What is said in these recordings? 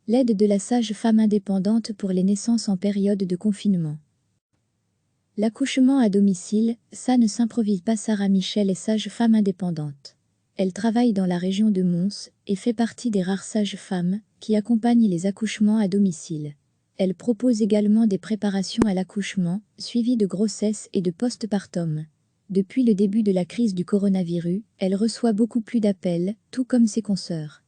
L'aide de la sage-femme indépendante pour les naissances en période de confinement. L'accouchement à domicile, ça ne s'improvise pas. Sarah Michel est sage-femme indépendante. Elle travaille dans la région de Mons et fait partie des rares sages-femmes qui accompagnent les accouchements à domicile. Elle propose également des préparations à l'accouchement, suivies de grossesse et de postpartum. Depuis le début de la crise du coronavirus, elle reçoit beaucoup plus d'appels, tout comme ses consoeurs.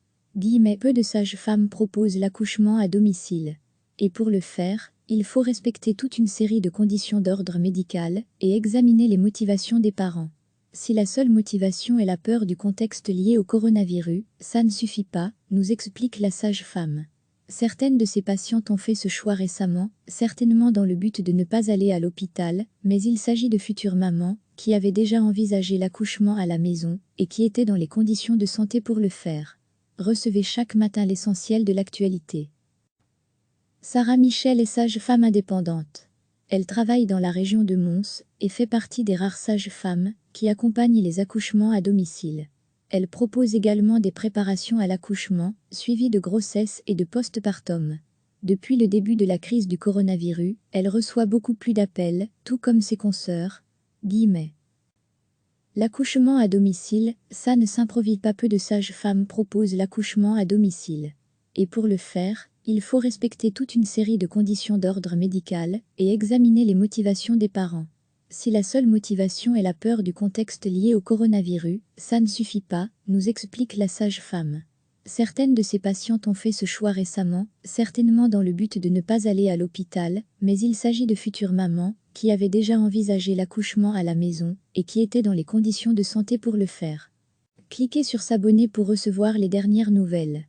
Mais peu de sages-femmes proposent l'accouchement à domicile. Et pour le faire, il faut respecter toute une série de conditions d'ordre médical et examiner les motivations des parents. Si la seule motivation est la peur du contexte lié au coronavirus, ça ne suffit pas, nous explique la sage-femme. Certaines de ces patientes ont fait ce choix récemment, certainement dans le but de ne pas aller à l'hôpital, mais il s'agit de futures mamans qui avaient déjà envisagé l'accouchement à la maison et qui étaient dans les conditions de santé pour le faire. Recevez chaque matin l'essentiel de l'actualité. Sarah Michel est sage-femme indépendante. Elle travaille dans la région de Mons et fait partie des rares sages-femmes qui accompagnent les accouchements à domicile. Elle propose également des préparations à l'accouchement, suivies de grossesse et de postpartum. Depuis le début de la crise du coronavirus, elle reçoit beaucoup plus d'appels, tout comme ses consoeurs. L'accouchement à domicile, ça ne s'improvise pas. Peu de sages-femmes proposent l'accouchement à domicile. Et pour le faire, il faut respecter toute une série de conditions d'ordre médical et examiner les motivations des parents. Si la seule motivation est la peur du contexte lié au coronavirus, ça ne suffit pas, nous explique la sage-femme. Certaines de ces patientes ont fait ce choix récemment, certainement dans le but de ne pas aller à l'hôpital, mais il s'agit de futures mamans qui avaient déjà envisagé l'accouchement à la maison et qui étaient dans les conditions de santé pour le faire. Cliquez sur s'abonner pour recevoir les dernières nouvelles.